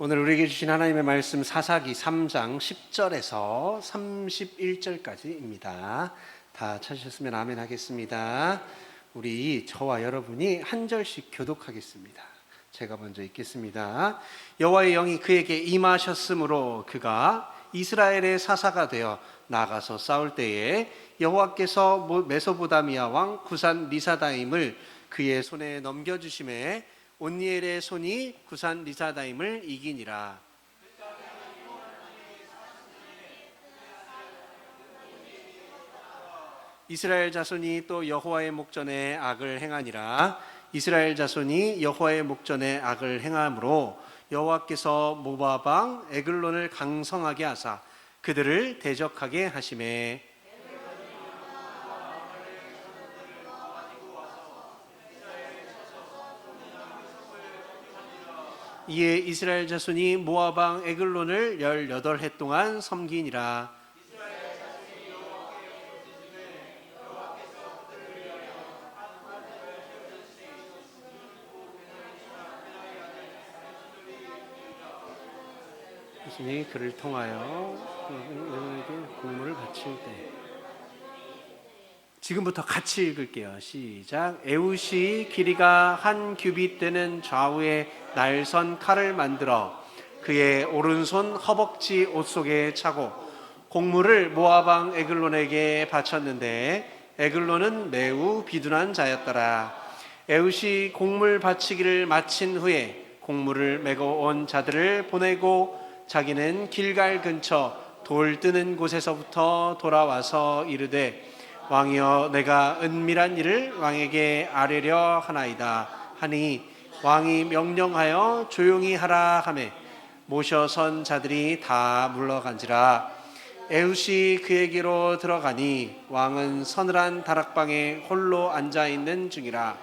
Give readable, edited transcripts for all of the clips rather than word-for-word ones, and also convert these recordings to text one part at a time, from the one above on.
오늘 우리에게 주신 하나님의 말씀 사사기 3장 10절에서 31절까지입니다. 다 찾으셨으면 아멘 하겠습니다. 우리 저와 여러분이 한 절씩 교독하겠습니다. 제가 먼저 읽겠습니다. 여호와의 영이 그에게 임하셨으므로 그가 이스라엘의 사사가 되어 나가서 싸울 때에 여호와께서 메소보다미아 왕 구산 리사다임을 그의 손에 넘겨주심에 온니엘의 손이 구산 리사다임을 이기니라. 이스라엘 자손이 또 여호와의 목전에 악을 행하니라. 이스라엘 자손이 여호와의 목전에 악을 행함으로 여호와께서 모압 왕 에글론을 강성하게 하사 그들을 대적하게 하시매 이에 이스라엘 자손이 모압 왕 에글론을 18해 동안 섬기니라. 자손이 그를 통하여 에글론에게 공물을 바칠 때 지금부터 같이 읽을게요. 시작. 에웃이 길이가 한 규빗 되는 좌우에 날선 칼을 만들어 그의 오른손 허벅지 옷 속에 차고 곡물을 모압 왕 에글론에게 바쳤는데 에글론은 매우 비둔한 자였더라. 에웃이 곡물 바치기를 마친 후에 곡물을 메고 온 자들을 보내고 자기는 길갈 근처 돌 뜨는 곳에서부터 돌아와서 이르되 왕이여 내가 은밀한 일을 왕에게 아뢰려 하나이다 하니 왕이 명령하여 조용히 하라 하매 모셔선 자들이 다 물러간지라. 에웃이 그에게로 들어가니 왕은 서늘한 다락방에 홀로 앉아있는 중이라.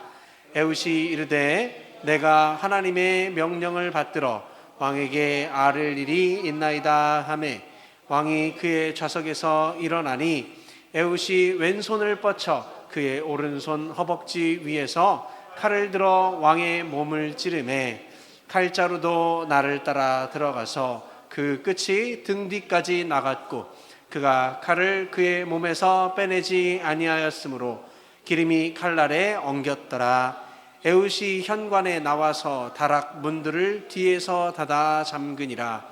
에웃이 이르되 내가 하나님의 명령을 받들어 왕에게 아뢰 일이 있나이다 하매 왕이 그의 좌석에서 일어나니 에웃이 왼손을 뻗쳐 그의 오른손 허벅지 위에서 칼을 들어 왕의 몸을 찌르매 칼자루도 나를 따라 들어가서 그 끝이 등 뒤까지 나갔고 그가 칼을 그의 몸에서 빼내지 아니하였으므로 기름이 칼날에 엉겼더라. 에웃이 현관에 나와서 다락 문들을 뒤에서 닫아 잠그니라.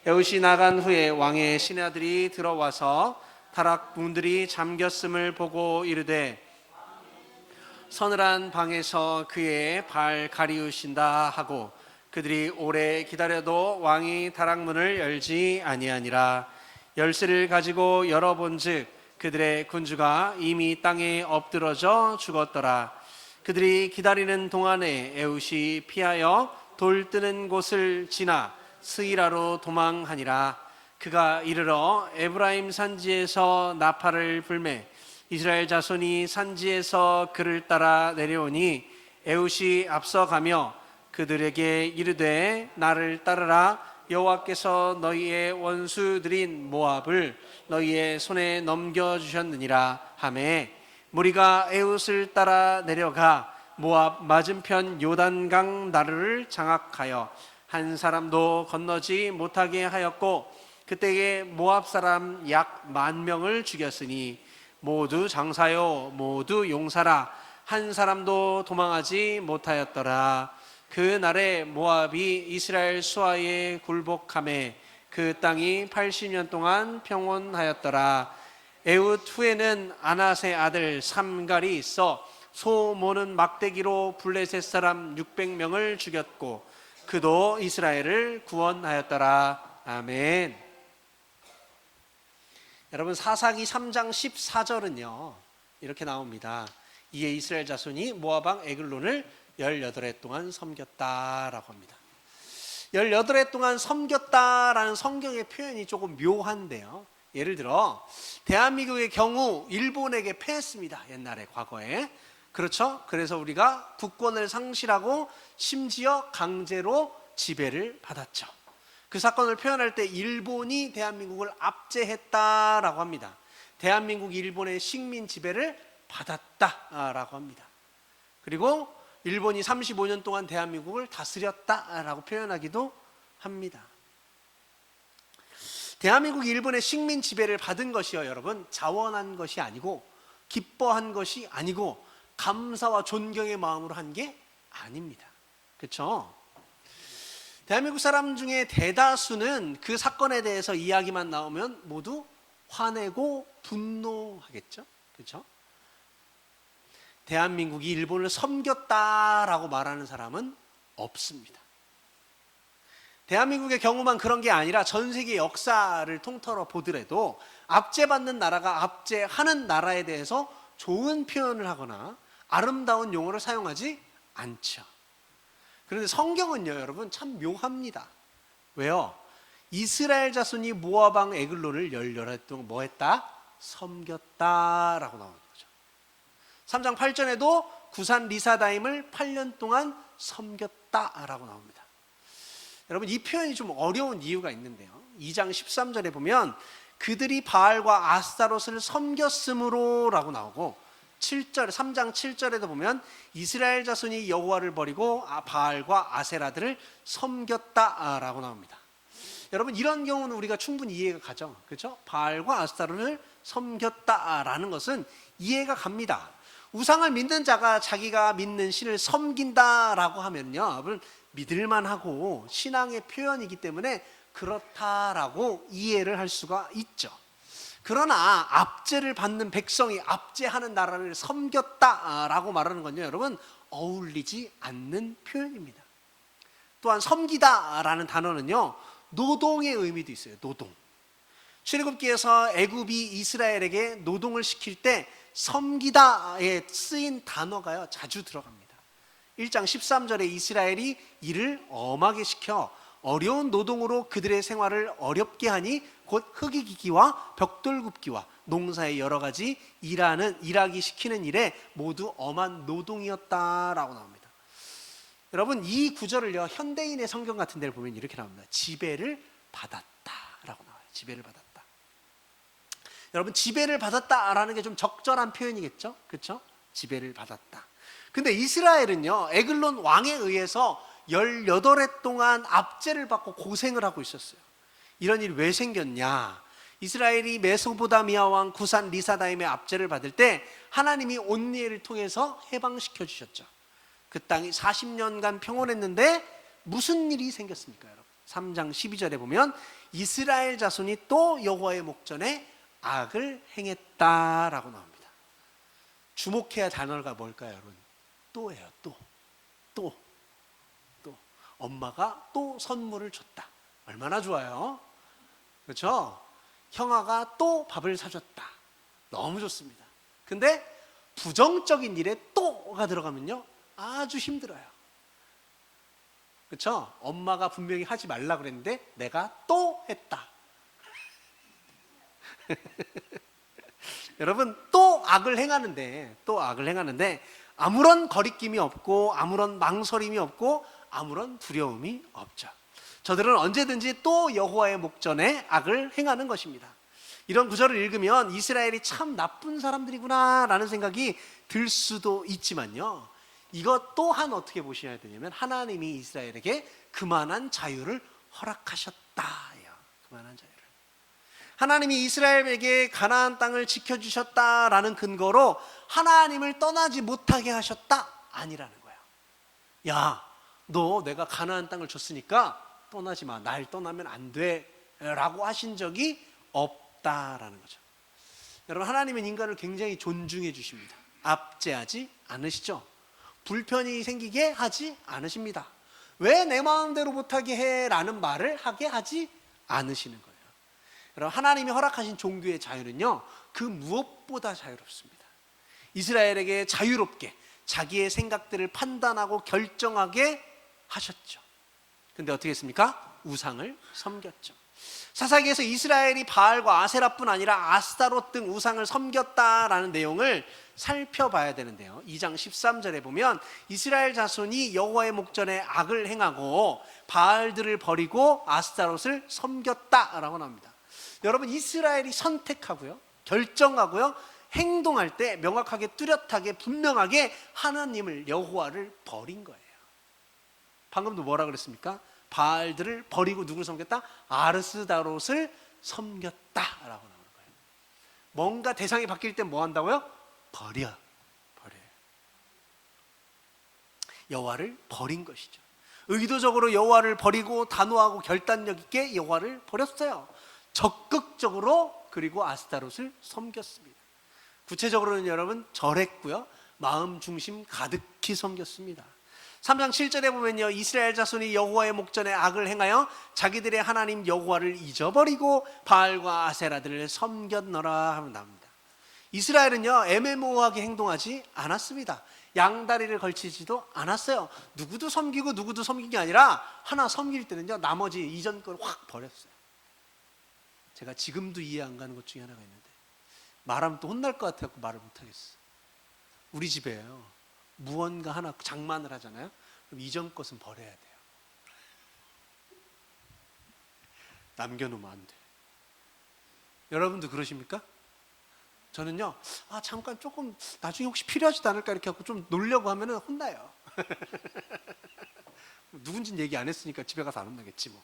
에웃이 나간 후에 왕의 신하들이 들어와서 다락 문들이 잠겼음을 보고 이르되 서늘한 방에서 그의 발 가리우신다 하고 그들이 오래 기다려도 왕이 다락문을 열지 아니하니라. 열쇠를 가지고 열어본즉 그들의 군주가 이미 땅에 엎드러져 죽었더라. 그들이 기다리는 동안에 에웃이 피하여 돌 뜨는 곳을 지나 스이라로 도망하니라. 그가 이르러 에브라임 산지에서 나팔을 불매 이스라엘 자손이 산지에서 그를 따라 내려오니 에웃이 앞서가며 그들에게 이르되 나를 따르라. 여호와께서 너희의 원수들인 모압을 너희의 손에 넘겨주셨느니라 하매 무리가 에웃을 따라 내려가 모압 맞은편 요단강 나루를 장악하여 한 사람도 건너지 못하게 하였고 그때에 모압 사람 약 10,000명을 죽였으니 모두 장사요 모두 용사라 한 사람도 도망하지 못하였더라. 그 날에 모압이 이스라엘 수하에 굴복하매 그 땅이 80년 동안 평온하였더라. 에웃 후에는 아낫의 아들 삼갈이 있어 소 모는 막대기로 블레셋 사람 600명을 죽였고 그도 이스라엘을 구원하였더라. 아멘. 여러분 사사기 3장 14절은요 이렇게 나옵니다. 이에 이스라엘 자손이 모압 왕 에글론을 18해 동안 섬겼다라고 합니다. 18해 동안 섬겼다라는 성경의 표현이 조금 묘한데요. 예를 들어 대한민국의 경우 일본에게 패했습니다. 옛날에 과거에. 그렇죠? 그래서 우리가 국권을 상실하고 심지어 강제로 지배를 받았죠. 그 사건을 표현할 때 일본이 대한민국을 압제했다라고 합니다. 대한민국이 일본의 식민 지배를 받았다라고 합니다. 그리고 일본이 35년 동안 대한민국을 다스렸다라고 표현하기도 합니다. 대한민국이 일본의 식민 지배를 받은 것이요, 여러분, 자원한 것이 아니고 기뻐한 것이 아니고 감사와 존경의 마음으로 한 게 아닙니다. 그렇죠? 대한민국 사람 중에 대다수는 그 사건에 대해서 이야기만 나오면 모두 화내고 분노하겠죠. 그렇죠? 대한민국이 일본을 섬겼다라고 말하는 사람은 없습니다. 대한민국의 경우만 그런 게 아니라 전 세계 역사를 통틀어 보더라도 압제받는 나라가 압제하는 나라에 대해서 좋은 표현을 하거나 아름다운 용어를 사용하지 않죠. 그런데 성경은요, 여러분, 참 묘합니다. 왜요? 이스라엘 자손이 모압 왕 에글론을 열렬히 뭐 했다? 섬겼다라고 나오는 거죠. 3장 8절에도 구산 리사다임을 8년 동안 섬겼다라고 나옵니다. 여러분, 이 표현이 좀 어려운 이유가 있는데요. 2장 13절에 보면 그들이 바알과 아스타롯을 섬겼으므로 라고 나오고 3장 7절에도 보면 이스라엘 자손이 여호와를 버리고 바알과 아세라들을 섬겼다라고 나옵니다. 여러분, 이런 경우는 우리가 충분히 이해가 가죠. 그렇죠? 바알과 아스타롯을 섬겼다라는 것은 이해가 갑니다. 우상을 믿는 자가 자기가 믿는 신을 섬긴다라고 하면요, 여러분, 믿을만하고 신앙의 표현이기 때문에 그렇다라고 이해를 할 수가 있죠. 그러나 압제를 받는 백성이 압제하는 나라를 섬겼다라고 말하는 건요, 여러분, 어울리지 않는 표현입니다. 또한 섬기다라는 단어는요, 노동의 의미도 있어요. 노동. 출애굽기에서 애굽이 이스라엘에게 노동을 시킬 때 섬기다에 쓰인 단어가요, 자주 들어갑니다. 1장 13절에 이스라엘이 이를 엄하게 시켜 어려운 노동으로 그들의 생활을 어렵게 하니 곧 흙이 기기와 벽돌 굽기와 농사의 여러 가지 일하기 시키는 일에 모두 엄한 노동이었다라고 나옵니다. 여러분, 이 구절을요, 현대인의 성경 같은 데를 보면 이렇게 나옵니다. 지배를 받았다라고 나와요. 지배를 받았다. 여러분, 지배를 받았다라는 게 좀 적절한 표현이겠죠? 그렇죠? 지배를 받았다. 근데 이스라엘은요, 에글론 왕에 의해서 18해 동안 압제를 받고 고생을 하고 있었어요. 이런 일이 왜 생겼냐? 이스라엘이 메소포타미아 왕 구산 리사다임의 압제를 받을 때 하나님이 온니엘을 통해서 해방시켜 주셨죠. 그 땅이 40년간 평온했는데 무슨 일이 생겼습니까, 여러분? 3장 12절에 보면 이스라엘 자손이 또 여호와의 목전에 악을 행했다라고 나옵니다. 주목해야 할 단어가 뭘까요, 여러분? 또예요. 또. 엄마가 또 선물을 줬다. 얼마나 좋아요? 그렇죠? 형아가 또 밥을 사줬다. 너무 좋습니다. 근데 부정적인 일에 또가 들어가면요, 아주 힘들어요. 그렇죠? 엄마가 분명히 하지 말라 그랬는데 내가 또 했다. 여러분, 또 악을 행하는데 아무런 거리낌이 없고 아무런 망설임이 없고 아무런 두려움이 없죠. 저들은 언제든지 또 여호와의 목전에 악을 행하는 것입니다. 이런 구절을 읽으면 이스라엘이 참 나쁜 사람들이구나 라는 생각이 들 수도 있지만요, 이것 또한 어떻게 보셔야 되냐면 하나님이 이스라엘에게 그만한 자유를 허락하셨다예요. 그만한 자유를. 하나님이 이스라엘에게 가나안 땅을 지켜주셨다라는 근거로 하나님을 떠나지 못하게 하셨다? 아니라는 거예요. 야, 너 내가 가나안 땅을 줬으니까 떠나지 마. 날 떠나면 안 돼. 라고 하신 적이 없다라는 거죠. 여러분, 하나님은 인간을 굉장히 존중해 주십니다. 압제하지 않으시죠. 불편이 생기게 하지 않으십니다. 왜 내 마음대로 못하게 해? 라는 말을 하게 하지 않으시는 거예요. 여러분, 하나님이 허락하신 종교의 자유는요, 그 무엇보다 자유롭습니다. 이스라엘에게 자유롭게 자기의 생각들을 판단하고 결정하게 하셨죠. 근데 어떻게 했습니까? 우상을 섬겼죠. 사사기에서 이스라엘이 바알과 아세라뿐 아니라 아스타롯 등 우상을 섬겼다라는 내용을 살펴봐야 되는데요, 2장 13절에 보면 이스라엘 자손이 여호와의 목전에 악을 행하고 바알들을 버리고 아스타롯을 섬겼다라고 나옵니다. 여러분, 이스라엘이 선택하고요, 결정하고요, 행동할 때 명확하게 뚜렷하게 분명하게 하나님을, 여호와를 버린 거예요. 방금도 뭐라 그랬습니까? 바알들을 버리고 누구를 섬겼다? 아스다롯을 섬겼다라고 나오는 거예요. 뭔가 대상이 바뀔 때 뭐 한다고요? 버려요. 여호와를 버린 것이죠. 의도적으로 여호와를 버리고 단호하고 결단력 있게 여호와를 버렸어요. 적극적으로. 그리고 아스타롯을 섬겼습니다. 구체적으로는 여러분 절했고요, 마음 중심 가득히 섬겼습니다. 3장 7절에 보면요, 이스라엘 자손이 여호와의 목전에 악을 행하여 자기들의 하나님 여호와를 잊어버리고 바알과 아세라들을 섬겼노라 하면 나옵니다. 이스라엘은요 애매모호하게 행동하지 않았습니다. 양다리를 걸치지도 않았어요. 누구도 섬기고 누구도 섬긴 게 아니라 하나 섬길 때는요 나머지 이전 걸 확 버렸어요. 제가 지금도 이해 안 가는 것 중에 하나가 있는데, 말하면 또 혼날 것 같아서 말을 못하겠어. 우리 집에요 무언가 하나 장만을 하잖아요. 그럼 이전 것은 버려야 돼요. 남겨놓으면 안 돼. 여러분도 그러십니까? 저는요, 잠깐 조금 나중에 혹시 필요하지도 않을까 이렇게 하고 좀 놀려고 하면은 혼나요. 누군진 얘기 안 했으니까 집에 가서 안 혼나겠지 뭐.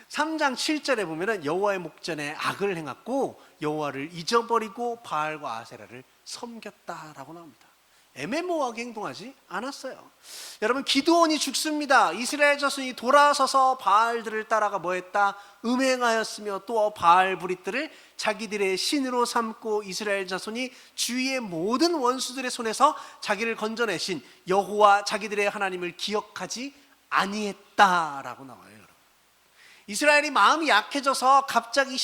3장 7절에 보면은 여호와의 목전에 악을 행했고 여호와를 잊어버리고 바알과 아세라를 섬겼다라고 나옵니다. 애매모호하게 행동하지 않았어요. 여러분, 기드온이 죽습니다. 이스라엘 자손이 돌아서서 바알들을 따라가 뭐했다? 음행하였으며 또 바알 브릿들을 자기들의 신으로 삼고 이스라엘 자손이 주위의 모든 원수들의 손에서 자기를 건져내신 여호와 자기들의 하나님을 기억하지 아니했다라고 나와요. 여러분, 이스라엘이 마음이 약해져서 갑자기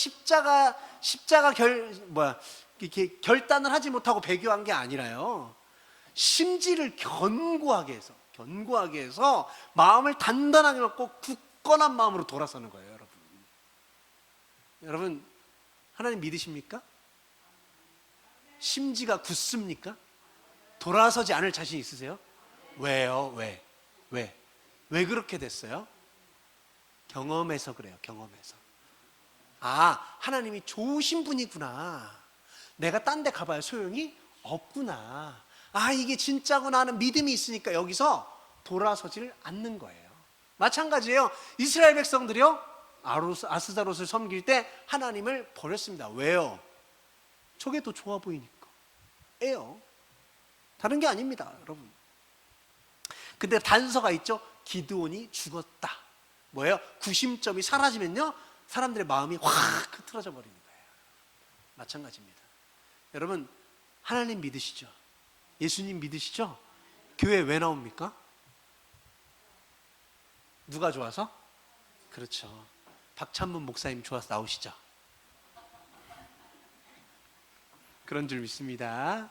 이렇게 결단을 하지 못하고 배교한 게 아니라요, 심지를 견고하게 해서 마음을 단단하게 먹고 굳건한 마음으로 돌아서는 거예요. 여러분 하나님 믿으십니까? 심지가 굳습니까? 돌아서지 않을 자신 있으세요? 왜요? 왜 그렇게 됐어요? 경험해서 그래요. 경험해서. 하나님이 좋으신 분이구나, 내가 딴 데 가봐야 소용이 없구나, 이게 진짜구나 하는 믿음이 있으니까 여기서 돌아서지를 않는 거예요. 마찬가지예요. 이스라엘 백성들이요 아스다롯을 섬길 때 하나님을 버렸습니다. 왜요? 저게 더 좋아 보이니까 예요. 다른 게 아닙니다. 여러분, 근데 단서가 있죠. 기드온이 죽었다. 뭐예요? 구심점이 사라지면요 사람들의 마음이 확 흐트러져 버리는 거예요. 마찬가지입니다. 여러분, 하나님 믿으시죠? 예수님 믿으시죠? 교회 왜 나옵니까? 누가 좋아서? 그렇죠. 박찬문 목사님 좋아서 나오시죠? 그런 줄 믿습니다.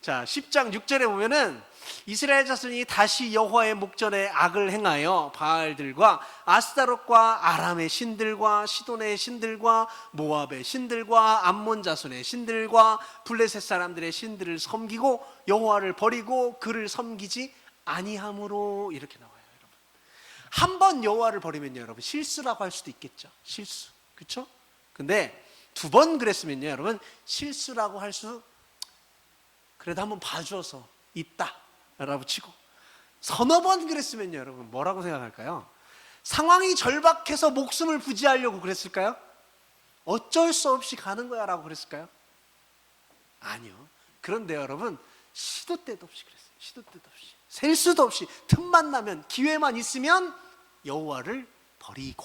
자, 10장 6절에 보면은 이스라엘 자손이 다시 여호와의 목전에 악을 행하여 바알들과 아스타롯과 아람의 신들과 시돈의 신들과 모압의 신들과 암몬 자손의 신들과 블레셋 사람들의 신들을 섬기고 여호와를 버리고 그를 섬기지 아니함으로, 이렇게 나와요. 여러분, 한 번 여호와를 버리면요 여러분 실수라고 할 수도 있겠죠. 실수, 그렇죠? 근데 두 번 그랬으면요 여러분 실수라고 할 수, 그래도 한번 봐줘서 있다 라고 치고, 서너 번 그랬으면요 여러분 뭐라고 생각할까요? 상황이 절박해서 목숨을 부지하려고 그랬을까요? 어쩔 수 없이 가는 거야 라고 그랬을까요? 아니요. 그런데 여러분 시도 때도 없이 그랬어요. 시도 때도 없이, 셀 수도 없이, 틈만 나면, 기회만 있으면 여호와를 버리고.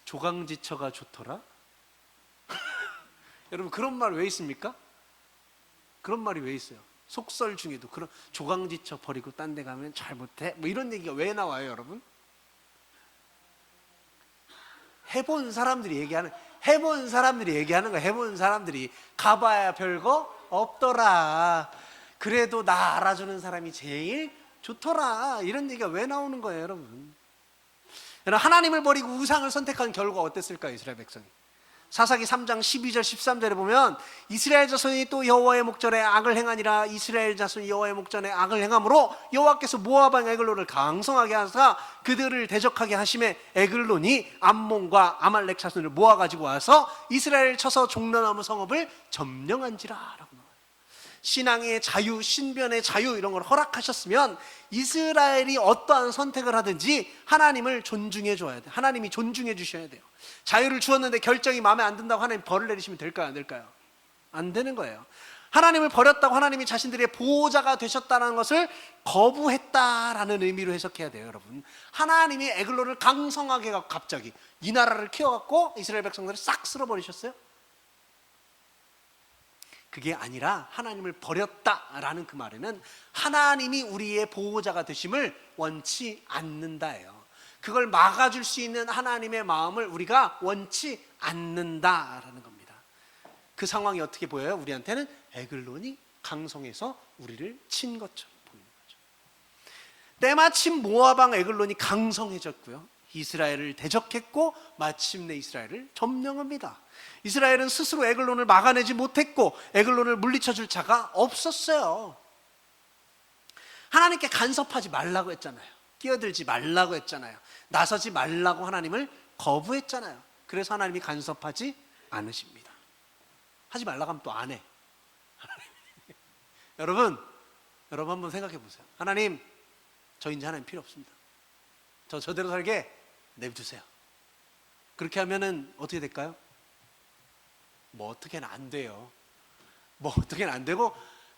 조강지처가 좋더라. 여러분, 그런 말 왜 있습니까? 그런 말이 왜 있어요? 속설 중에도 그런, 조강지처 버리고 딴 데 가면 잘못해, 뭐 이런 얘기가 왜 나와요? 여러분, 해본 사람들이 얘기하는 거야. 해본 사람들이 가봐야 별거 없더라, 그래도 나 알아주는 사람이 제일 좋더라, 이런 얘기가 왜 나오는 거예요? 여러분, 하나님을 버리고 우상을 선택한 결과 어땠을까요? 이스라엘 백성이 사사기 3장 12절 13절에 보면 이스라엘 자손이 또 여호와의 목전에 악을 행하니라. 이스라엘 자손이 여호와의 목전에 악을 행함으로 여호와께서 모압 왕 에글론을 강성하게 하사 그들을 대적하게 하심에 에글론이 암몬과 아말렉 자손을 모아가지고 와서 이스라엘을 쳐서 종려나무 성읍을 점령한지라 라고 나와요. 신앙의 자유, 신변의 자유 이런 걸 허락하셨으면 이스라엘이 어떠한 선택을 하든지 하나님을 존중해 줘야 돼요. 하나님이 존중해 주셔야 돼요. 자유를 주었는데 결정이 마음에 안 든다고 하나님 벌을 내리시면 될까요? 안 될까요? 안 되는 거예요. 하나님을 버렸다고 하나님이 자신들의 보호자가 되셨다는 것을 거부했다라는 의미로 해석해야 돼요. 여러분, 하나님이 에글론을 강성하게 해서 갑자기 이 나라를 키워갖고 이스라엘 백성들을 싹 쓸어버리셨어요? 그게 아니라 하나님을 버렸다라는 그 말에는 하나님이 우리의 보호자가 되심을 원치 않는다예요. 그걸 막아줄 수 있는 하나님의 마음을 우리가 원치 않는다라는 겁니다. 그 상황이 어떻게 보여요? 우리한테는 에글론이 강성해서 우리를 친 것처럼 보이는 거죠. 때마침 모압 왕 에글론이 강성해졌고요, 이스라엘을 대적했고 마침내 이스라엘을 점령합니다. 이스라엘은 스스로 에글론을 막아내지 못했고 에글론을 물리쳐줄 자가 없었어요. 하나님께 간섭하지 말라고 했잖아요. 끼어들지 말라고 했잖아요. 나서지 말라고 하나님을 거부했잖아요. 그래서 하나님이 간섭하지 않으십니다. 하지 말라고 하면 또 안 해. 여러분 한번 생각해 보세요. 하나님, 저 이제 하나님 필요 없습니다. 저대로 살게 내비두세요. 그렇게 하면은 어떻게 될까요? 뭐 어떻게는 안 돼요. 뭐 어떻게는 안 되고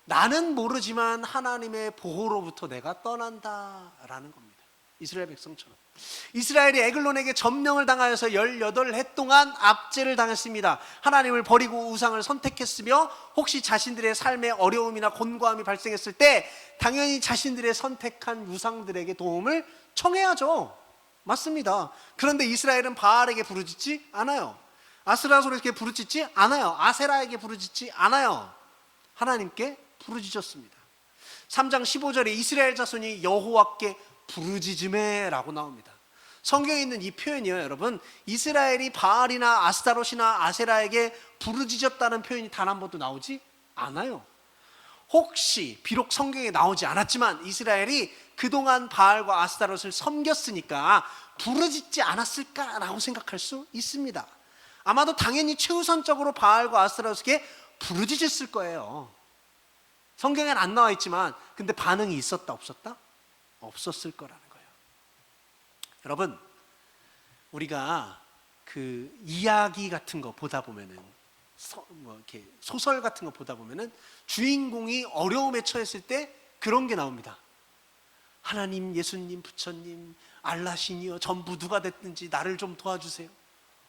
나는 모르지만 하나님의 보호로부터 내가 떠난다라는 겁니다. 이스라엘 백성처럼. 이스라엘이 에글론에게 점령을 당하여서 18해 동안 압제를 당했습니다. 하나님을 버리고 우상을 선택했으며 혹시 자신들의 삶에 어려움이나 곤고함이 발생했을 때 당연히 자신들의 선택한 우상들에게 도움을 청해야죠. 맞습니다. 그런데 이스라엘은 바알에게 부르짖지 않아요. 아스라솔에게 부르짖지 않아요. 아세라에게 부르짖지 않아요. 하나님께 부르짖었습니다. 3장 15절에 이스라엘 자손이 여호와께 부르짖음에 라고 나옵니다. 성경에 있는 이 표현이요, 여러분, 이스라엘이 바알이나 아스타롯이나 아세라에게 부르짖었다는 표현이 단 한 번도 나오지 않아요. 혹시 비록 성경에 나오지 않았지만 이스라엘이 그동안 바알과 아스타롯을 섬겼으니까 부르짖지 않았을까라고 생각할 수 있습니다. 아마도 당연히 최우선적으로 바알과 아스타롯에게 부르짖었을 거예요. 성경에는 안 나와 있지만 근데 반응이 있었다 없었다? 없었을 거라는 거예요. 여러분, 우리가 그 이야기 같은 거 보다 보면은 이렇게 소설 같은 거 보다 보면은 주인공이 어려움에 처했을 때 그런 게 나옵니다. 하나님, 예수님, 부처님, 알라신이여 전부 누가 됐든지 나를 좀 도와주세요.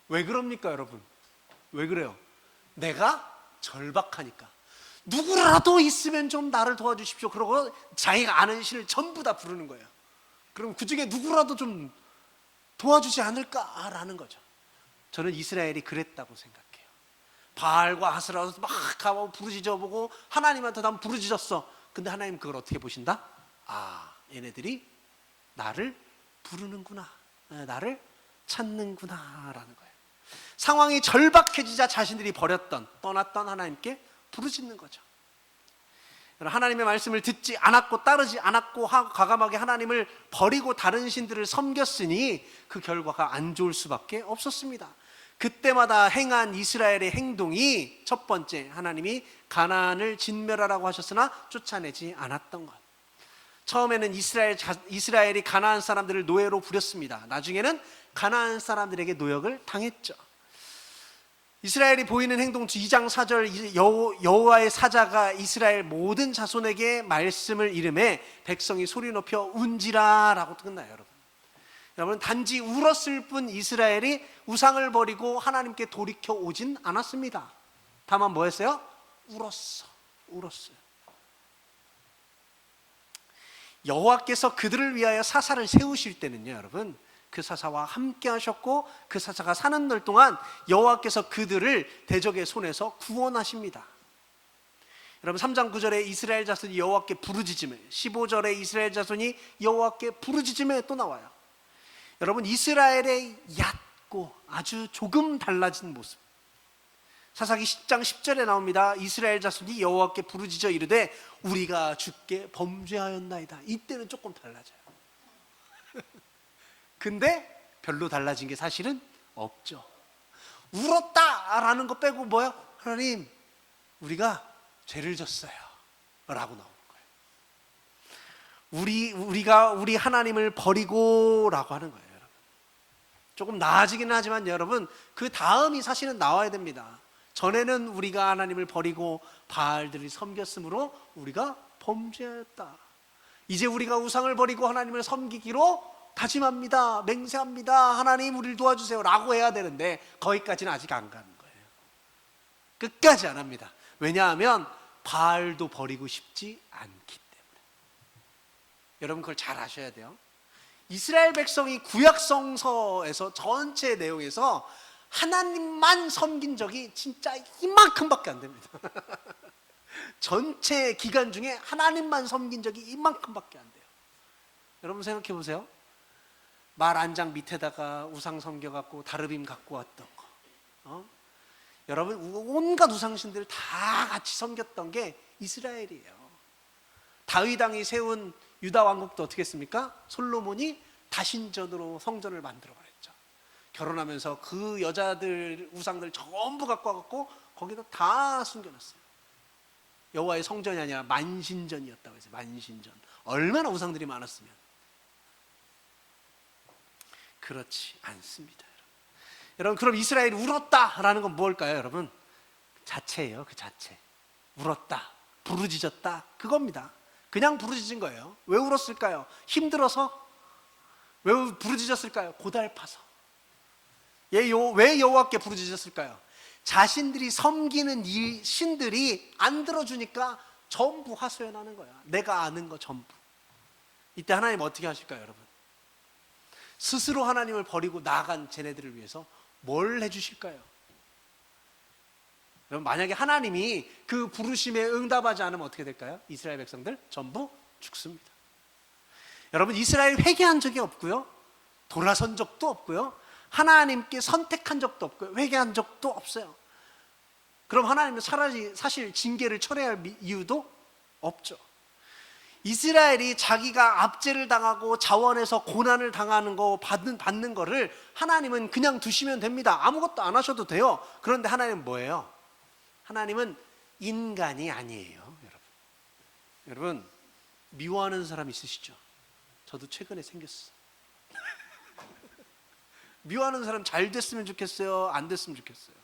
왜 그럽니까, 여러분? 왜 그래요? 내가 절박하니까. 누구라도 있으면 좀 나를 도와주십시오. 그러고 자기가 아는 신을 전부 다 부르는 거예요. 그럼 그 중에 누구라도 좀 도와주지 않을까라는 거죠. 저는 이스라엘이 그랬다고 생각해요. 바알과 아스라로서 막 가고 부르짖어보고 하나님한테 난 부르짖었어. 근데 하나님 그걸 어떻게 보신다? 아, 얘네들이 나를 부르는구나, 나를 찾는구나 라는 거예요. 상황이 절박해지자 자신들이 떠났던 하나님께 부르짖는 거죠. 하나님의 말씀을 듣지 않았고 따르지 않았고 과감하게 하나님을 버리고 다른 신들을 섬겼으니 그 결과가 안 좋을 수밖에 없었습니다. 그때마다 행한 이스라엘의 행동이 첫 번째, 하나님이 가나안을 진멸하라고 하셨으나 쫓아내지 않았던 것. 처음에는 이스라엘이 가나안 사람들을 노예로 부렸습니다. 나중에는 가나안 사람들에게 노역을 당했죠. 이스라엘이 보이는 행동 2장 4절, 여호와의 사자가 이스라엘 모든 자손에게 말씀을 이르매 백성이 소리 높여 운지라 라고 끝나요. 여러분, 단지 울었을 뿐 이스라엘이 우상을 버리고 하나님께 돌이켜 오진 않았습니다. 다만 뭐 했어요? 울었어요. 여호와께서 그들을 위하여 사사를 세우실 때는요, 여러분, 그 사사와 함께 하셨고 그 사사가 사는 날 동안 여호와께서 그들을 대적의 손에서 구원하십니다. 여러분, 3장 9절에 이스라엘 자손이 여호와께 부르짖음에, 15절에 이스라엘 자손이 여호와께 부르짖음에 또 나와요. 여러분, 이스라엘의 얕고 아주 조금 달라진 모습, 사사기 10장 10절에 나옵니다. 이스라엘 자손이 여호와께 부르짖어 이르되 우리가 주께 범죄하였나이다. 이때는 조금 달라져요. 근데 별로 달라진 게 사실은 없죠. 울었다라는 거 빼고 뭐야? 하나님, 우리가 죄를 졌어요 라고 나오는 거예요. 우리 하나님을 버리고 라고 하는 거예요. 여러분, 조금 나아지긴 하지만 여러분, 그 다음이 사실은 나와야 됩니다. 전에는 우리가 하나님을 버리고 바알들을 섬겼으므로 우리가 범죄하였다. 이제 우리가 우상을 버리고 하나님을 섬기기로 다짐합니다. 맹세합니다. 하나님, 우리를 도와주세요 라고 해야 되는데 거기까지는 아직 안 가는 거예요. 끝까지 안 합니다. 왜냐하면 바알도 버리고 싶지 않기 때문에. 여러분, 그걸 잘 아셔야 돼요. 이스라엘 백성이 구약 성서에서 전체 내용에서 하나님만 섬긴 적이 진짜 이만큼밖에 안 됩니다. 전체 기간 중에 하나님만 섬긴 적이 이만큼밖에 안 돼요. 여러분 생각해 보세요. 말 안장 밑에다가 우상 섬겨갖고 다르빔 갖고 왔던 거, 여러분 온갖 우상신들을 다 같이 섬겼던 게 이스라엘이에요. 다윗 왕이 세운 유다 왕국도 어떻게 했습니까? 솔로몬이 다신전으로 성전을 만들어 버렸죠. 결혼하면서 그 여자들 우상들 전부 갖고 와갖고 거기다 다 숨겨놨어요. 여호와의 성전이 아니라 만신전이었다고 해서 만신전. 얼마나 우상들이 많았으면. 그렇지 않습니다. 여러분, 그럼 이스라엘이 울었다라는 건 뭘까요? 여러분, 자체예요. 그 자체. 울었다, 부르짖었다, 그겁니다. 그냥 부르짖은 거예요. 왜 울었을까요? 힘들어서? 왜 부르짖었을까요? 고달파서. 왜 여호와께 부르짖었을까요? 자신들이 섬기는 이 신들이 안 들어주니까 전부 하소연하는 거야. 내가 아는 거 전부. 이때 하나님 어떻게 하실까요, 여러분? 스스로 하나님을 버리고 나아간 쟤네들을 위해서 뭘 해주실까요? 여러분, 만약에 하나님이 그 부르심에 응답하지 않으면 어떻게 될까요? 이스라엘 백성들 전부 죽습니다. 여러분, 이스라엘 회개한 적이 없고요, 돌아선 적도 없고요, 하나님께 선택한 적도 없고요, 회개한 적도 없어요. 그럼 하나님은 사실 징계를 철회할 이유도 없죠. 이스라엘이 자기가 압제를 당하고 자원에서 고난을 당하는 거 받는 거를 하나님은 그냥 두시면 됩니다. 아무것도 안 하셔도 돼요. 그런데 하나님은 뭐예요? 하나님은 인간이 아니에요. 여러분 미워하는 사람 있으시죠? 저도 최근에 생겼어. 미워하는 사람 잘 됐으면 좋겠어요? 안 됐으면 좋겠어요?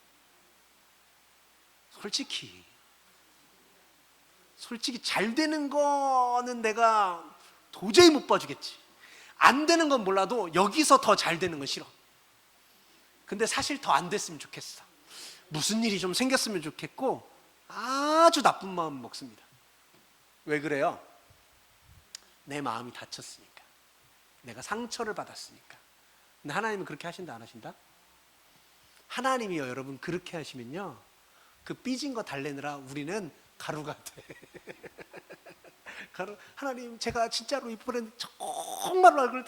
솔직히 잘 되는 거는 내가 도저히 못 봐주겠지. 안 되는 건 몰라도 여기서 더 잘 되는 건 싫어. 근데 사실 더 안 됐으면 좋겠어. 무슨 일이 좀 생겼으면 좋겠고 아주 나쁜 마음 먹습니다. 왜 그래요? 내 마음이 다쳤으니까, 내가 상처를 받았으니까. 근데 하나님은 그렇게 하신다 안 하신다? 하나님이요, 여러분, 그렇게 하시면요, 그 삐진 거 달래느라 우리는 가루가 돼. 하나님, 제가 진짜로 이번엔 정말로 얼굴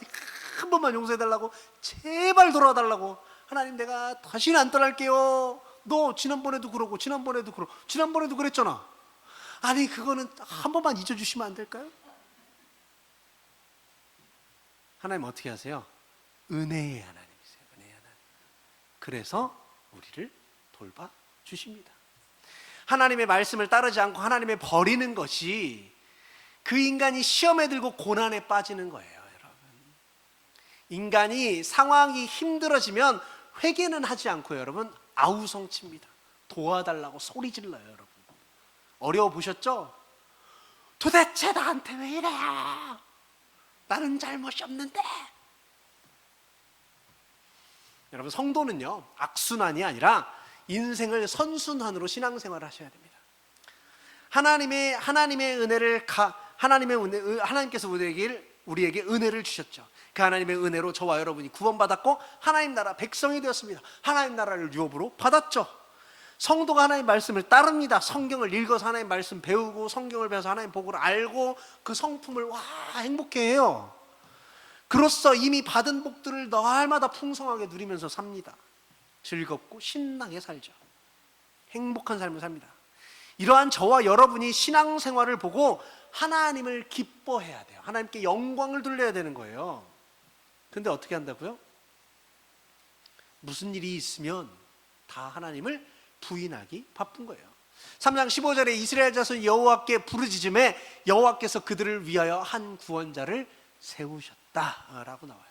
한 번만 용서해달라고, 제발 돌아와달라고. 하나님, 내가 다시는 안 떠날게요. 너 지난번에도 그러고 지난번에도 그랬잖아. 아니, 그거는 한 번만 잊어주시면 안 될까요? 하나님 어떻게 하세요? 은혜의 하나님이세요. 은혜의 하나님. 그래서 우리를 돌봐 주십니다. 하나님의 말씀을 따르지 않고 하나님을 버리는 것이 그 인간이 시험에 들고 고난에 빠지는 거예요, 여러분. 인간이 상황이 힘들어지면 회개는 하지 않고 여러분 아우성칩니다. 도와달라고 소리 질러요, 여러분. 어려워 보셨죠? 도대체 나한테 왜 이래? 나는 잘못이 없는데. 여러분, 성도는요, 악순환이 아니라 인생을 선순환으로 신앙생활을 하셔야 됩니다. 하나님의 은혜를 하나님께서 우리에게 은혜를 주셨죠. 그 하나님의 은혜로 저와 여러분이 구원받았고 하나님 나라 백성이 되었습니다. 하나님 나라를 유업으로 받았죠. 성도가 하나님 말씀을 따릅니다. 성경을 읽어서 하나님 말씀 배우고 성경을 배워서 하나님 복을 알고 그 성품을 행복해해요. 그로써 이미 받은 복들을 날마다 풍성하게 누리면서 삽니다. 즐겁고 신나게 살죠. 행복한 삶을 삽니다. 이러한 저와 여러분이 신앙생활을 보고 하나님을 기뻐해야 돼요. 하나님께 영광을 돌려야 되는 거예요. 근데 어떻게 한다고요? 무슨 일이 있으면 다 하나님을 부인하기 바쁜 거예요. 3장 15절에 이스라엘 자손 여호와께 부르짖음에 여호와께서 그들을 위하여 한 구원자를 세우셨다라고 나와요.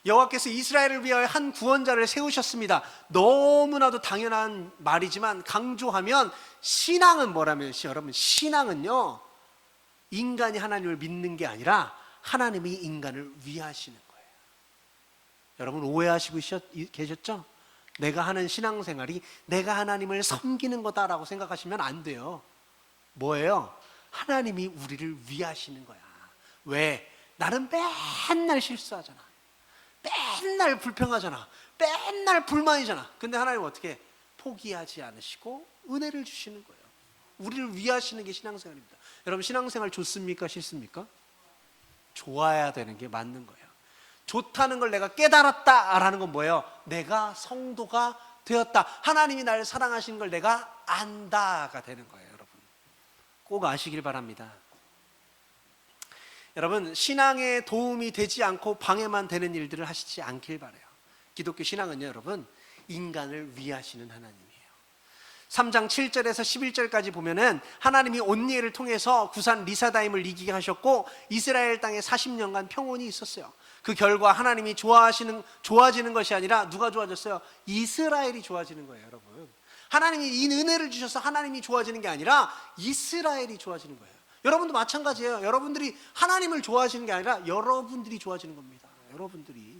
여호와께서 이스라엘을 위하여 한 구원자를 세우셨습니다. 너무나도 당연한 말이지만 강조하면 신앙은 뭐라면 여러분, 신앙은요 인간이 하나님을 믿는 게 아니라 하나님이 인간을 위하시는 거예요. 여러분 오해하시고 계셨죠? 내가 하는 신앙생활이 내가 하나님을 섬기는 거다라고 생각하시면 안 돼요. 뭐예요? 하나님이 우리를 위하시는 거야. 왜? 나는 맨날 실수하잖아. 맨날 불평하잖아. 맨날 불만이잖아. 근데 하나님은 어떻게 포기하지 않으시고 은혜를 주시는 거예요. 우리를 위하시는 게 신앙생활입니다. 여러분 신앙생활 좋습니까? 싫습니까? 좋아야 되는 게 맞는 거예요. 좋다는 걸 내가 깨달았다라는 건 뭐예요? 내가 성도가 되었다. 하나님이 나를 사랑하시는 걸 내가 안다가 되는 거예요. 여러분 꼭 아시길 바랍니다. 여러분 신앙에 도움이 되지 않고 방해만 되는 일들을 하시지 않길 바라요. 기독교 신앙은요 여러분 인간을 위하시는 하나님이에요. 3장 7절에서 11절까지 보면은 하나님이 온니엘을 통해서 구산 리사다임을 이기게 하셨고 이스라엘 땅에 40년간 평온이 있었어요. 그 결과 하나님이 좋아지는 것이 아니라 누가 좋아졌어요? 이스라엘이 좋아지는 거예요. 여러분 하나님이 이 은혜를 주셔서 하나님이 좋아지는 게 아니라 이스라엘이 좋아지는 거예요. 여러분도 마찬가지예요. 여러분들이 하나님을 좋아하시는 게 아니라 여러분들이 좋아지는 겁니다. 여러분들이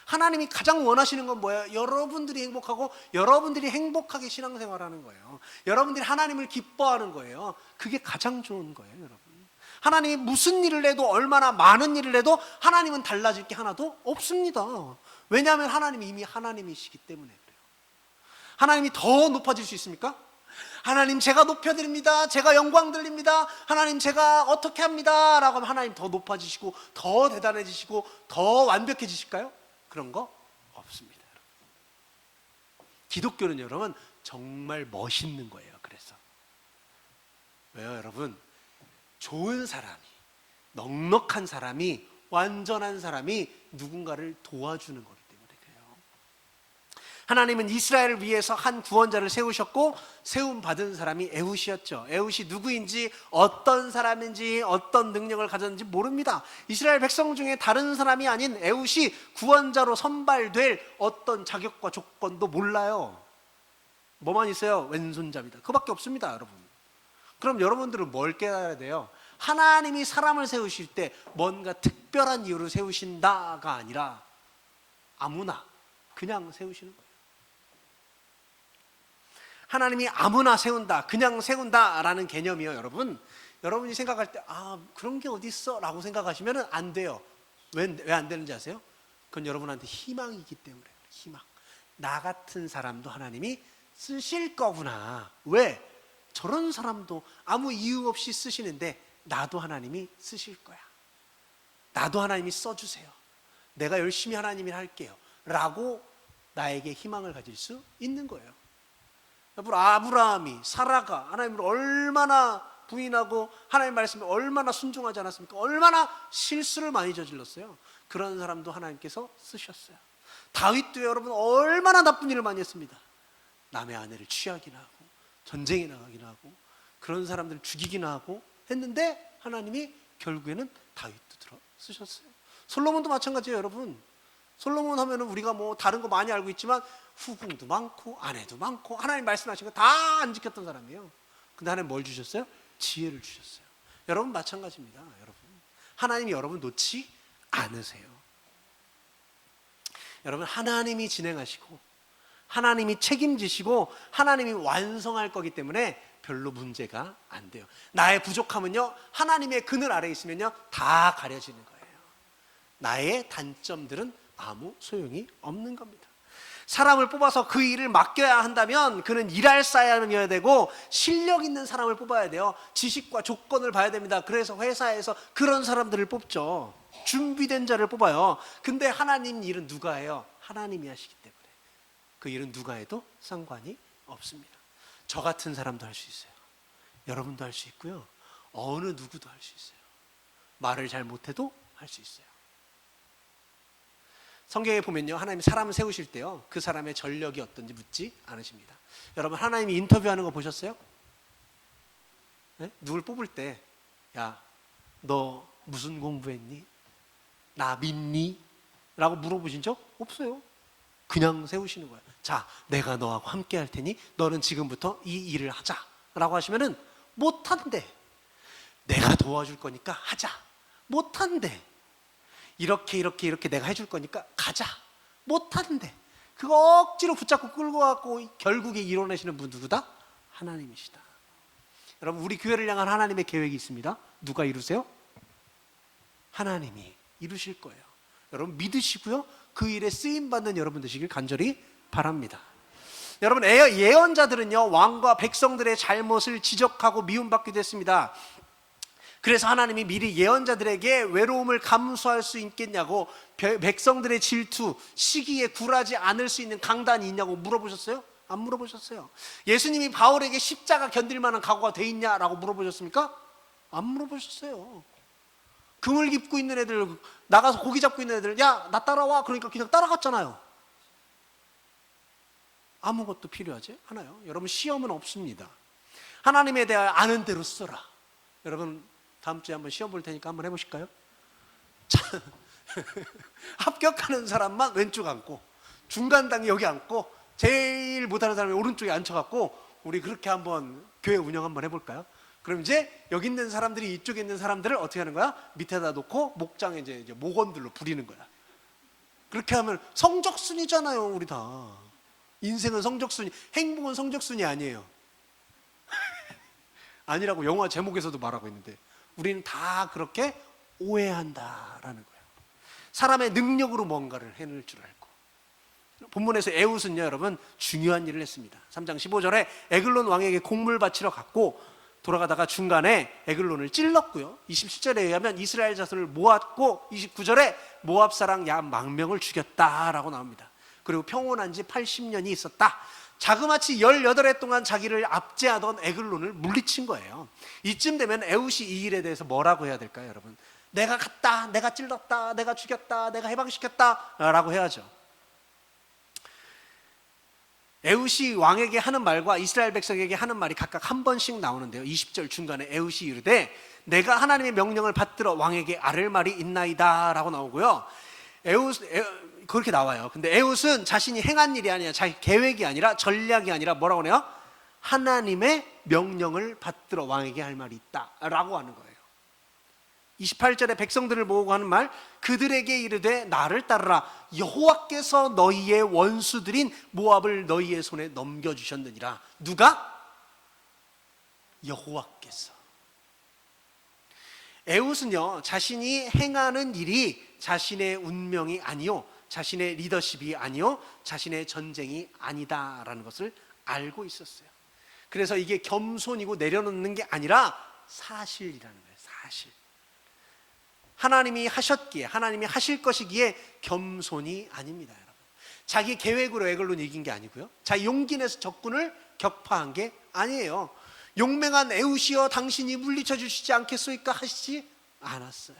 하나님이 가장 원하시는 건 뭐예요? 여러분들이 행복하고 여러분들이 행복하게 신앙생활하는 거예요. 여러분들이 하나님을 기뻐하는 거예요. 그게 가장 좋은 거예요. 여러분 하나님이 무슨 일을 해도 얼마나 많은 일을 해도 하나님은 달라질 게 하나도 없습니다. 왜냐하면 하나님이 이미 하나님이시기 때문에 그래요. 하나님이 더 높아질 수 있습니까? 하나님 제가 높여드립니다. 제가 영광 돌립니다. 하나님 제가 어떻게 합니다 라고 하면 하나님 더 높아지시고 더 대단해지시고 더 완벽해지실까요? 그런 거 없습니다. 기독교는 여러분 정말 멋있는 거예요. 그래서 왜요 여러분? 좋은 사람이 넉넉한 사람이 완전한 사람이 누군가를 도와주는 거기 때문에 그래요. 하나님은 이스라엘을 위해서 한 구원자를 세우셨고 세움받은 사람이 에훗이었죠. 에훗이 누구인지 어떤 사람인지 어떤 능력을 가졌는지 모릅니다. 이스라엘 백성 중에 다른 사람이 아닌 에훗이 구원자로 선발될 어떤 자격과 조건도 몰라요. 뭐만 있어요? 왼손잡이다. 그거밖에 없습니다. 여러분 그럼 여러분들은 뭘 깨달아야 돼요? 하나님이 사람을 세우실 때 뭔가 특별한 이유로 세우신다가 아니라 아무나 그냥 세우시는 거예요. 하나님이 아무나 세운다, 그냥 세운다라는 개념이요. 여러분이 생각할 때 그런 게 어디 있어? 라고 생각하시면 안 돼요. 왜 안 되는지 아세요? 그건 여러분한테 희망이기 때문에. 희망. 나 같은 사람도 하나님이 쓰실 거구나. 왜? 저런 사람도 아무 이유 없이 쓰시는데 나도 하나님이 쓰실 거야. 나도 하나님이 써주세요. 내가 열심히 하나님이 할게요 라고 나에게 희망을 가질 수 있는 거예요. 아브라함이 사라가 하나님을 얼마나 부인하고 하나님 말씀에 얼마나 순종하지 않았습니까? 얼마나 실수를 많이 저질렀어요. 그런 사람도 하나님께서 쓰셨어요. 다윗도 여러분 얼마나 나쁜 일을 많이 했습니다. 남의 아내를 취하기나 하고 전쟁에 나가기나 하고 그런 사람들을 죽이기나 하고 했는데 하나님이 결국에는 다윗도 들어 쓰셨어요. 솔로몬도 마찬가지예요. 여러분 솔로몬 하면은 우리가 뭐 다른 거 많이 알고 있지만 후궁도 많고 아내도 많고 하나님 말씀하신 거 다 안 지켰던 사람이에요. 근데 하나님 뭘 주셨어요? 지혜를 주셨어요. 여러분 마찬가지입니다. 여러분 하나님이 여러분 놓지 않으세요. 여러분 하나님이 진행하시고 하나님이 책임지시고 하나님이 완성할 거기 때문에 별로 문제가 안 돼요. 나의 부족함은요 하나님의 그늘 아래에 있으면요 다 가려지는 거예요. 나의 단점들은 아무 소용이 없는 겁니다. 사람을 뽑아서 그 일을 맡겨야 한다면 그는 일할 사람이어야 되고 실력 있는 사람을 뽑아야 돼요. 지식과 조건을 봐야 됩니다. 그래서 회사에서 그런 사람들을 뽑죠. 준비된 자를 뽑아요. 근데 하나님 일은 누가 해요? 하나님이 하시기 때문에 그 일은 누가 해도 상관이 없습니다. 저 같은 사람도 할 수 있어요. 여러분도 할 수 있고요. 어느 누구도 할 수 있어요. 말을 잘 못해도 할 수 있어요. 성경에 보면요, 하나님이 사람을 세우실 때요, 그 사람의 전력이 어떤지 묻지 않으십니다. 여러분, 하나님이 인터뷰하는 거 보셨어요? 네? 누굴 뽑을 때, 야, 너 무슨 공부했니? 나 믿니? 라고 물어보신 적 없어요. 그냥 세우시는 거예요. 자, 내가 너하고 함께 할 테니 너는 지금부터 이 일을 하자 라고 하시면은 못한대. 내가 도와줄 거니까 하자. 못한대. 이렇게 내가 해줄 거니까 가자. 못한대. 그거 억지로 붙잡고 끌고 가고 결국에 이뤄내시는 분 누구다? 하나님이시다. 여러분, 우리 교회를 향한 하나님의 계획이 있습니다. 누가 이루세요? 하나님이 이루실 거예요. 여러분 믿으시고요, 그 일에 쓰임받는 여러분 되시길 간절히 바랍니다. 여러분, 예언자들은요, 왕과 백성들의 잘못을 지적하고 미움받기도 했습니다. 그래서 하나님이 미리 예언자들에게 외로움을 감수할 수 있겠냐고, 백성들의 질투, 시기에 굴하지 않을 수 있는 강단이 있냐고 물어보셨어요? 안 물어보셨어요. 예수님이 바울에게 십자가 견딜 만한 각오가 돼 있냐라고 물어보셨습니까? 안 물어보셨어요. 금을 깁고 있는 애들, 나가서 고기 잡고 있는 애들, 야, 나 따라와. 그러니까 그냥 따라갔잖아요. 아무것도 필요하지 않아요. 여러분, 시험은 없습니다. 하나님에 대하여 아는 대로 써라. 여러분, 다음 주에 한번 시험 볼 테니까 한번 해보실까요? 자, 합격하는 사람만 왼쪽 앉고, 중간당이 여기 앉고, 제일 못하는 사람이 오른쪽에 앉혀갖고, 우리 그렇게 한번 교회 운영 한번 해볼까요? 그럼 이제 여기 있는 사람들이 이쪽에 있는 사람들을 어떻게 하는 거야? 밑에다 놓고 목장에 이제 목원들로 부리는 거야. 그렇게 하면 성적순이잖아요. 우리 다 인생은 성적순이, 행복은 성적순이 아니에요. 아니라고 영화 제목에서도 말하고 있는데, 우리는 다 그렇게 오해한다라는 거예요. 사람의 능력으로 뭔가를 해낼 줄 알고. 본문에서 에훗은요, 여러분, 중요한 일을 했습니다. 3장 15절에 에글론 왕에게 곡물 바치러 갔고, 돌아가다가 중간에 에글론을 찔렀고요. 27절에 의하면 이스라엘 자손을 모았고, 29절에 모압 사람 약 10,000명을 죽였다라고 나옵니다. 그리고 평온한 지 80년이 있었다. 자그마치 18해 동안 자기를 압제하던 에글론을 물리친 거예요. 이쯤 되면 에훗이 이 일에 대해서 뭐라고 해야 될까요, 여러분? 내가 갔다, 내가 찔렀다, 내가 죽였다, 내가 해방시켰다 라고 해야죠. 에훗이 왕에게 하는 말과 이스라엘 백성에게 하는 말이 각각 한 번씩 나오는데요. 20절 중간에 에훗이 이르되 내가 하나님의 명령을 받들어 왕에게 아를 말이 있나이다 라고 나오고요. 그렇게 나와요. 근데 에훗은 자신이 행한 일이 아니라, 자기 계획이 아니라, 전략이 아니라 뭐라고 해요? 하나님의 명령을 받들어 왕에게 할 말이 있다 라고 하는 거예요. 28절에 백성들을 모으고 하는 말, 그들에게 이르되 나를 따르라. 여호와께서 너희의 원수들인 모압을 너희의 손에 넘겨주셨느니라. 누가? 여호와께서. 에훗은요, 자신이 행하는 일이 자신의 운명이 아니요, 자신의 리더십이 아니요, 자신의 전쟁이 아니다라는 것을 알고 있었어요. 그래서 이게 겸손이고 내려놓는 게 아니라 사실이라는 거예요. 사실. 하나님이 하셨기에, 하나님이 하실 것이기에 겸손이 아닙니다, 여러분. 자기 계획으로 에글론이 이긴 게 아니고요, 자기 용기 내서 적군을 격파한 게 아니에요. 용맹한 에훗이여 당신이 물리쳐 주시지 않겠소이까 하시지 않았어요.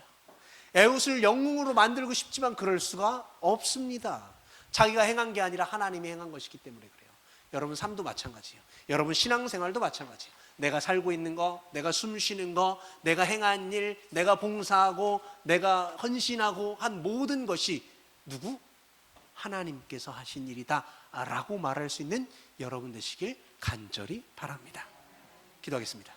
에훗을 영웅으로 만들고 싶지만 그럴 수가 없습니다. 자기가 행한 게 아니라 하나님이 행한 것이기 때문에 그래요. 여러분 삶도 마찬가지예요. 여러분 신앙생활도 마찬가지예요. 내가 살고 있는 거, 내가 숨 쉬는 거, 내가 행한 일, 내가 봉사하고 내가 헌신하고 한 모든 것이 누구? 하나님께서 하신 일이다 라고 말할 수 있는 여러분 되시길 간절히 바랍니다. 기도하겠습니다.